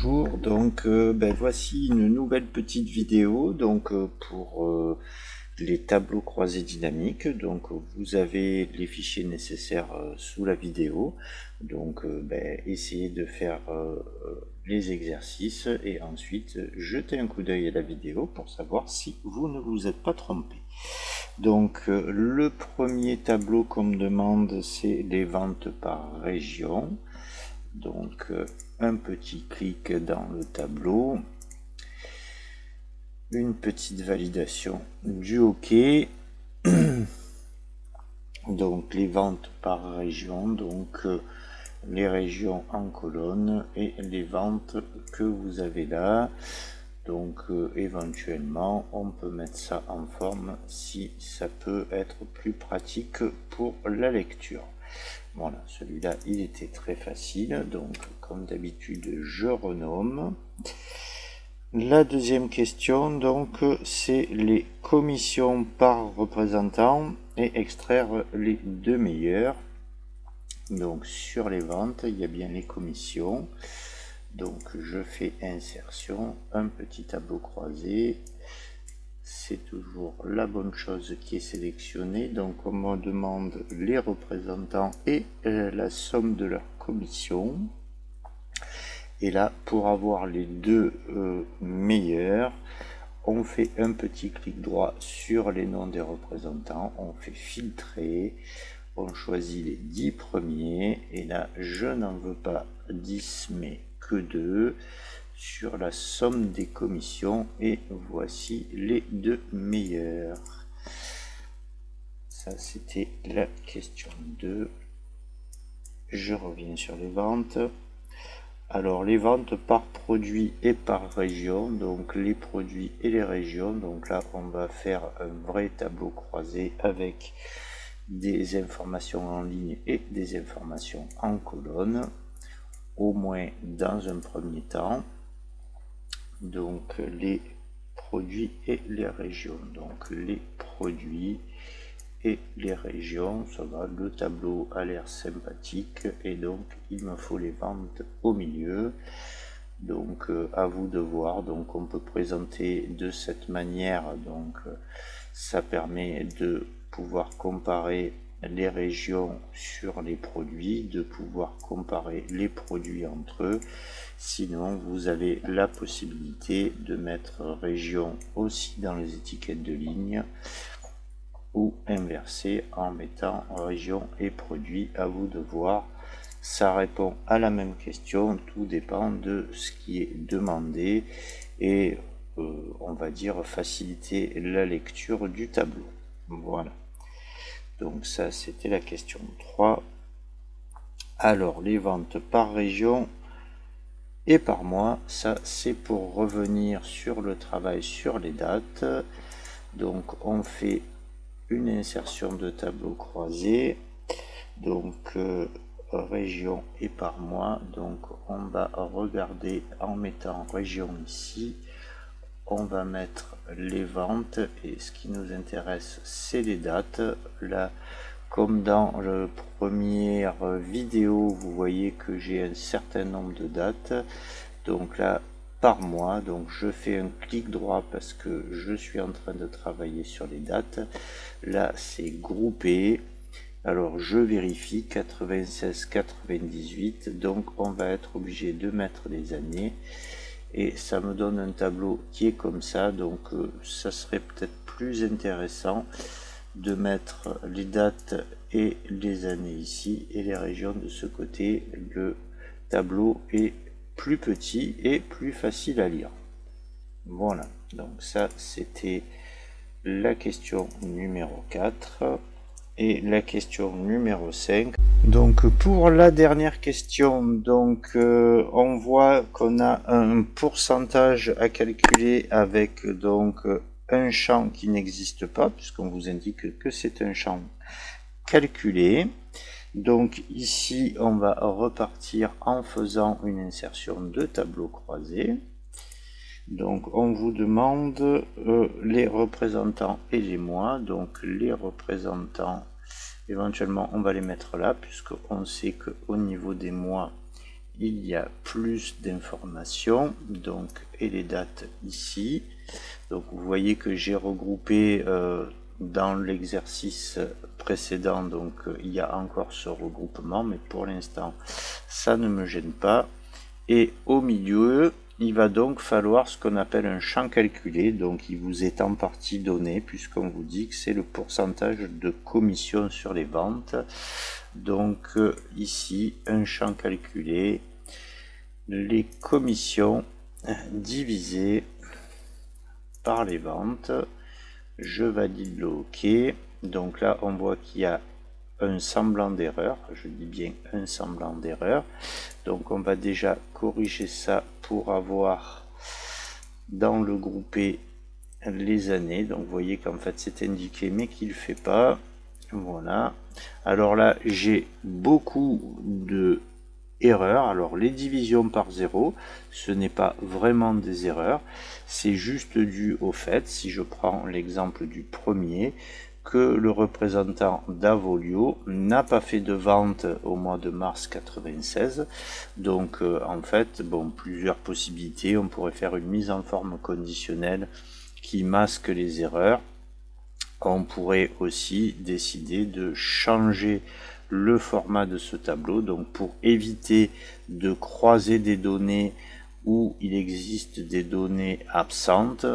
bonjour, donc voici une nouvelle petite vidéo pour les tableaux croisés dynamiques. Donc vous avez les fichiers nécessaires sous la vidéo, donc essayez de faire les exercices et ensuite jetez un coup d'œil à la vidéo pour savoir si vous ne vous êtes pas trompé. Donc le premier tableau qu'on me demande, c'est les ventes par région. Donc un petit clic dans le tableau, une petite validation du OK. Donc les ventes par région, donc les régions en colonne et les ventes que vous avez là. Donc éventuellement on peut mettre ça en forme si ça peut être plus pratique pour la lecture. Voilà, celui-là il était très facile, donc comme d'habitude je renomme. La deuxième question, donc c'est les commissions par représentant et extraire les deux meilleurs. Donc sur les ventes, il y a bien les commissions. Donc je fais insertion, un petit tableau croisé. C'est toujours la bonne chose qui est sélectionnée. Donc on me demande les représentants et la somme de leur commission. Et là, pour avoir les deux meilleurs, on fait un petit clic droit sur les noms des représentants, on fait filtrer, on choisit les 10 premiers, et là, je n'en veux pas 10, mais que 2, sur la somme des commissions, et voici les deux meilleurs. Ça, c'était la question 2. Je reviens sur les ventes. Alors les ventes par produit et par région, donc les produits et les régions. Donc là on va faire un vrai tableau croisé avec des informations en ligne et des informations en colonne, au moins dans un premier temps. Donc les produits et les régions, donc les produits et les régions, ça va, le tableau a l'air sympathique et donc il me faut les ventes au milieu. Donc à vous de voir, donc on peut présenter de cette manière, donc ça permet de pouvoir comparer les régions sur les produits, de pouvoir comparer les produits entre eux. Sinon vous avez la possibilité de mettre région aussi dans les étiquettes de ligne, ou inverser en mettant région et produit, à vous de voir. Ça répond à la même question, tout dépend de ce qui est demandé et on va dire faciliter la lecture du tableau. Voilà, donc ça c'était la question 3. Alors les ventes par région et par mois, ça c'est pour revenir sur le travail sur les dates. Donc on fait une insertion de tableau croisé, donc région et par mois. Donc on va regarder en mettant région ici, on va mettre les ventes et ce qui nous intéresse c'est les dates. Là, comme dans la première vidéo, vous voyez que j'ai un certain nombre de dates, donc là par mois, donc je fais un clic droit parce que je suis en train de travailler sur les dates. Là c'est groupé, alors je vérifie 96 98, donc on va être obligé de mettre les années et ça me donne un tableau qui est comme ça. Donc ça serait peut-être plus intéressant de mettre les dates et les années ici et les régions de ce côté. Le tableau est plus petit et plus facile à lire. Voilà, donc ça c'était la question numéro 4 et la question numéro 5. Donc pour la dernière question, donc on voit qu'on a un pourcentage à calculer avec donc un champ qui n'existe pas, puisqu'on vous indique que c'est un champ calculé. Donc ici on va repartir en faisant une insertion de tableau croisé. Donc on vous demande les représentants et les mois. Donc les représentants, éventuellement on va les mettre là, puisqu'on sait qu'au niveau des mois il y a plus d'informations, donc, et les dates ici. Donc vous voyez que j'ai regroupé dans l'exercice précédent, donc il y a encore ce regroupement, mais pour l'instant ça ne me gêne pas. Et au milieu, il va donc falloir ce qu'on appelle un champ calculé, donc il vous est en partie donné, puisqu'on vous dit que c'est le pourcentage de commission sur les ventes. Donc ici, un champ calculé, les commissions divisées par les ventes. Je valide le OK. Donc là, on voit qu'il y a un semblant d'erreur. Je dis bien un semblant d'erreur. Donc on va déjà corriger ça pour avoir dans le groupé les années. Donc vous voyez qu'en fait c'est indiqué mais qu'il ne fait pas. Voilà. Alors là, j'ai beaucoup de erreurs. Alors les divisions par 0, ce n'est pas vraiment des erreurs, c'est juste dû au fait, si je prends l'exemple du premier, que le représentant d'Avolio n'a pas fait de vente au mois de mars 96. Donc en fait, bon, plusieurs possibilités. On pourrait faire une mise en forme conditionnelle qui masque les erreurs. On pourrait aussi décider de changer le format de ce tableau, donc pour éviter de croiser des données où il existe des données absentes,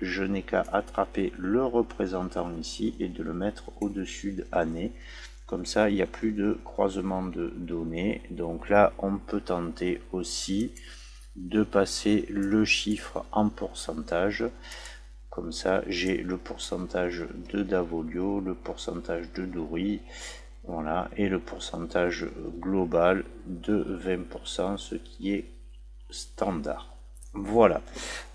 je n'ai qu'à attraper le représentant ici et de le mettre au-dessus d'année. Comme ça, il n'y a plus de croisement de données. Donc là, on peut tenter aussi de passer le chiffre en pourcentage. Comme ça, j'ai le pourcentage de Davolio, le pourcentage de Doury, voilà, et le pourcentage global de 20%, ce qui est standard. Voilà,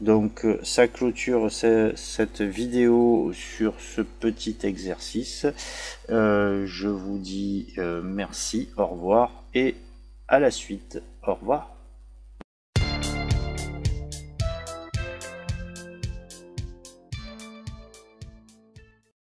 donc ça clôture cette vidéo sur ce petit exercice. Je vous dis merci, au revoir et à la suite. Au revoir.